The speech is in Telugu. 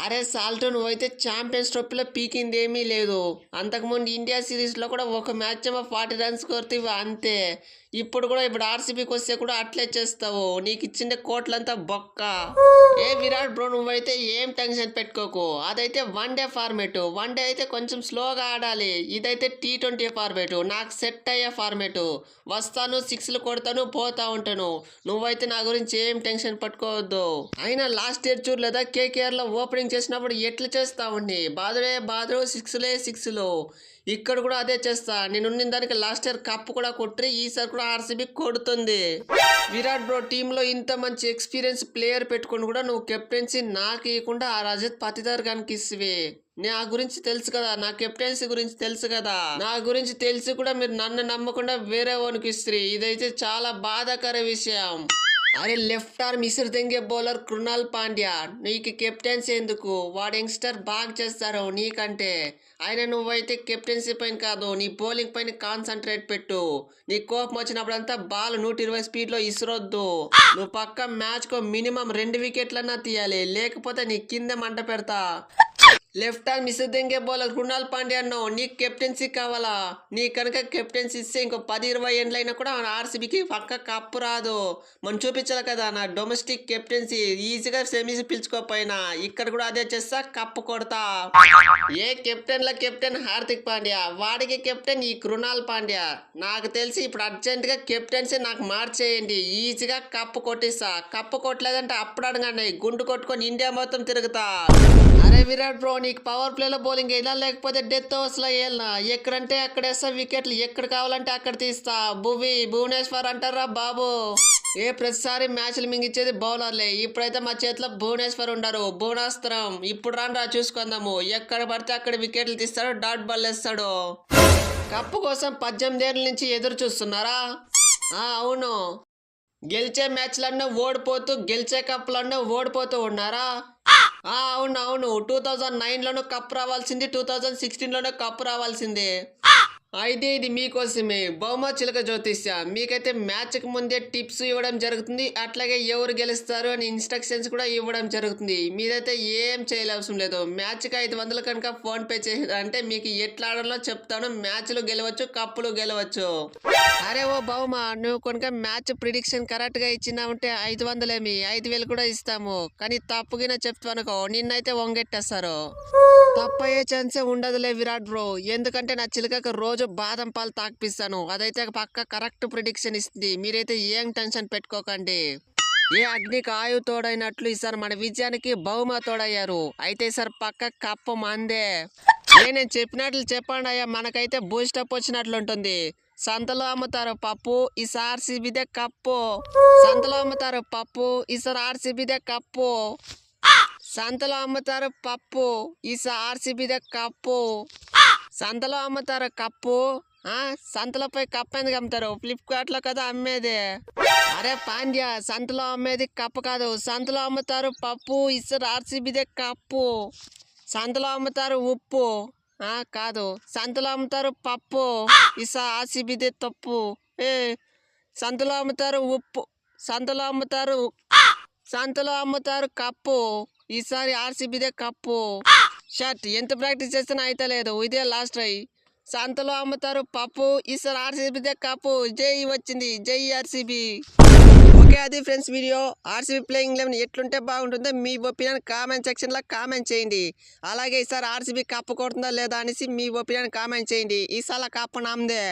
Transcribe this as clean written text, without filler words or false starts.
అరే సాల్టో నువ్వైతే ఛాంపియన్స్ ట్రోఫీలో పీకింది ఏమీ లేదు. అంతకుముందు ఇండియా సిరీస్లో కూడా ఒక మ్యాచ్ ఏమో 40 రన్స్ కొడితే అంతే. ఇప్పుడు ఆర్సీబీకి వస్తే కూడా అట్లే చేస్తావు. నీకు ఇచ్చిండే కోట్లంతా బొక్క. ఏ విరాట్ బ్రో నువ్వైతే ఏం టెన్షన్ పెట్టుకోకు. అదైతే వన్డే ఫార్మేట్. వన్డే అయితే కొంచెం స్లోగా ఆడాలి. ఇదైతే T20 ఫార్మేట్. నాకు సెట్ అయ్యే ఫార్మేట్. వస్తాను, సిక్స్లు కొడతాను, పోతా ఉంటాను. నువ్వైతే నా గురించి ఏం టెన్షన్ పట్టుకోవద్దు. అయినా లాస్ట్ ఇయర్ చూడలేదా కేకేఆర్ లో ఓపెనింగ్ చేసినప్పుడు ఎట్లా చేస్తా ఉండి బాదురే సిక్స్లు. ఇక్కడ కూడా అదే చేస్తా. నేను దానికి లాస్ట్ ఇయర్ కప్ కూడా కొట్టి ఈసారి కూడా ఆర్సీబీ కొడుతుంది. విరాట్ బ్రో టీంలో ఇంత మంచి ఎక్స్పీరియన్స్ ప్లేయర్ పెట్టుకుని కూడా నువ్వు కెప్టెన్సీ నాకు ఇవ్వకుండా ఆ రజత్ పతిదార్ గానికి ఇస్తువి. నా గురించి తెలుసు కదా, నా కెప్టెన్సీ గురించి తెలుసు కదా. నా గురించి తెలిసి కూడా మీరు నన్ను నమ్మకుండా వేరే వానికి ఇస్తారు. ఇదైతే చాలా బాధాకర విషయం. అరే లెఫ్ట్ ఆర్మ్ ఇసురు తెంగే బౌలర్ కృణాల్ పాండ్యా నీకు కెప్టెన్సీ ఎందుకు? వాడు యంగ్స్టర్ బాగా చేస్తారు నీకంటే. ఆయన నువ్వైతే కెప్టెన్సీ పైన కాదు, నీ బౌలింగ్ పైన కాన్సన్ట్రేట్ పెట్టు. నీ కోపం వచ్చినప్పుడంతా బాల్ 120 స్పీడ్ లో ఇసురొద్దు. నువ్వు పక్క మ్యాచ్ కు మినిమం 2 వికెట్లన్నా తీయాలి, లేకపోతే నీ కింద మంట పెడతా. లెఫ్ట్ ఆర్మ్ ఇసుదెంగే బౌలర్ కృణాల్ పాండ్యా అన్నావు, నీకు కెప్టెన్సీ కావాలా? నీ కనుక కెప్టెన్సీ ఇస్తే ఇంకో 10-20 ఏళ్ళైనా కూడా ఆర్సీబీకి పక్క కప్పు రాదు. మనం చూపించాలి కదా నా డొమెస్టిక్ కెప్టెన్సీ. ఈజీగా సెమీస్ పిలుచుకోపోయినా ఇక్కడ కూడా అదే చేస్తా, కప్పు కొడతా. ఏ కెప్టెన్ హార్దిక్ పాండ్యా, వాడికి కెప్టెన్ ఈ కృణాల్ పాండ్యా. నాకు తెలిసి ఇప్పుడు అర్జెంట్ గా కెప్టెన్సీ నాకు మార్చేయండి, ఈజీగా కప్పు కొట్టిస్తా. కప్పు కొట్టలేదంటే అప్పుడు అడగండి, గుండు కొట్టుకొని ఇండియా మొత్తం తిరుగుతా. అరే విరాట్ బ్రో నీకు పవర్ ప్లేలో బౌలింగ్ వేయాలా లేకపోతే డెత్ ఓవర్స్ లో వేయాలనా? ఎక్కడంటే అక్కడ వేస్తా వికెట్లు, ఎక్కడ కావాలంటే అక్కడ తీస్తా. భువనేశ్వర్ అంటారా బాబు. ఏ ప్రతిసారి మ్యాచ్లు మింగిచ్చేది బౌలర్లే. ఇప్పుడైతే మా చేతిలో భువనేశ్వర్ ఉండరు, భువనాస్త్రం. ఇప్పుడు రా చూసుకుందాము. ఎక్కడ పడితే అక్కడ వికెట్లు తీస్తాడు, డాట్ బాల్ వేస్తాడు. కప్పు కోసం 18 ఏళ్ళ నుంచి ఎదురు చూస్తున్నారా? అవును. గెలిచే మ్యాచ్లన్నీ ఓడిపోతూ, గెలిచే కప్పులన్నీ ఓడిపోతూ ఉన్నారా? అవును. 2009లోనూ కప్ రావాల్సింది, 2016లోనూ కప్ రావాల్సింది. అయితే ఇది మీకోసమే బహుమా చిలక జ్యోతిష్య. మీకైతే మ్యాచ్కి ముందే టిప్స్ ఇవ్వడం జరుగుతుంది, అట్లాగే ఎవరు గెలుస్తారు అని ఇన్స్ట్రక్షన్స్ కూడా ఇవ్వడం జరుగుతుంది. మీరైతే ఏం చేయవలసిన లేదు. మ్యాచ్కి 500 కనుక ఫోన్ పే చేయాలంటే మీకు ఎట్లా ఆడాలో చెప్తాను. మ్యాచ్లు గెలవచ్చు, కప్పులు గెలవచ్చు. అరే ఓ బహుమా, నువ్వు కనుక మ్యాచ్ ప్రిడిక్షన్ కరెక్ట్ గా ఇచ్చినావంటే 500 ఏమి 5000 కూడా ఇస్తాము. కానీ తప్పుగిన చెప్తానుకో నిన్నైతే వంగెట్టేస్తారు. తప్పయ్యే ఛాన్సే ఉండదులే విరాట్ బ్రో. ఎందుకంటే నా చిలకకు రోజు బాదం పాలు తాకిపిస్తాను. అదైతే పక్క కరెక్ట్ ప్రిడిక్షన్ ఇస్తుంది. మీరైతే ఏం టెన్షన్ పెట్టుకోకండి. ఏ అగ్నికి ఆయు తోడైనట్లు ఈసారి మన విజయానికి బహుమా తోడయ్యారు. అయితే ఈసారి పక్క కప్పు మందే. నేను చెప్పినట్లు చెప్పండి అయ్యా, మనకైతే బూస్టప్ వచ్చినట్లు ఉంటుంది. సంతలో అమ్ముతారు పప్పు, ఈసారి ఆర్సీబీదే కప్పు. సంతలో అమ్ముతారు పప్పు, ఈసారి ఆర్సీబీదే కప్పు. సంతలో అమ్ముతారు పప్పు, ఈసారి ఆర్సీబీదే కప్పు. సంతలో అమ్ముతారు కప్పు. సంతలో పోయి కప్పు ఎందుకు అమ్ముతారు? ఫ్లిప్కార్ట్ లో కదా అమ్మేది. అరే పాండ్యా, సంతలో అమ్మేది కప్పు కాదు, సంతలో అమ్ముతారు పప్పు, ఈసారి ఆర్సీబీదే కప్పు. సంతలో అమ్ముతారు ఉప్పు, కాదు, సంతలో అమ్ముతారు పప్పు, ఈసారి ఆర్సీబీదే తప్పు. సంతలో అమ్ముతారు ఉప్పు, సంతలో అమ్ముతారు కప్పు, ఈసారి ఆర్సీబీదే కప్పు. షర్ట్ ఎంత ప్రాక్టీస్ చేసినా అయితే లేదు, ఇదే లాస్ట్ ట్రై. సంతలో అమ్ముతారు పప్పు, ఈసారి ఆర్సీబీదే కప్పు. జై వచ్చింది, జై ఆర్సీబీ. ఓకే, అది ఫ్రెండ్స్ వీడియో. ఆర్సీబీ ప్లేయింగ్ 11 ఎట్లుంటే బాగుంటుందో మీ ఒపీనియన్ కామెంట్ సెక్షన్లో కామెంట్ చేయండి. అలాగే ఈసారి ఆర్సీబీ కప్పు కొడుతుందా లేదా అనేసి మీ ఒపీనియన్ కామెంట్ చేయండి. ఈసారి కప్పు నామదే.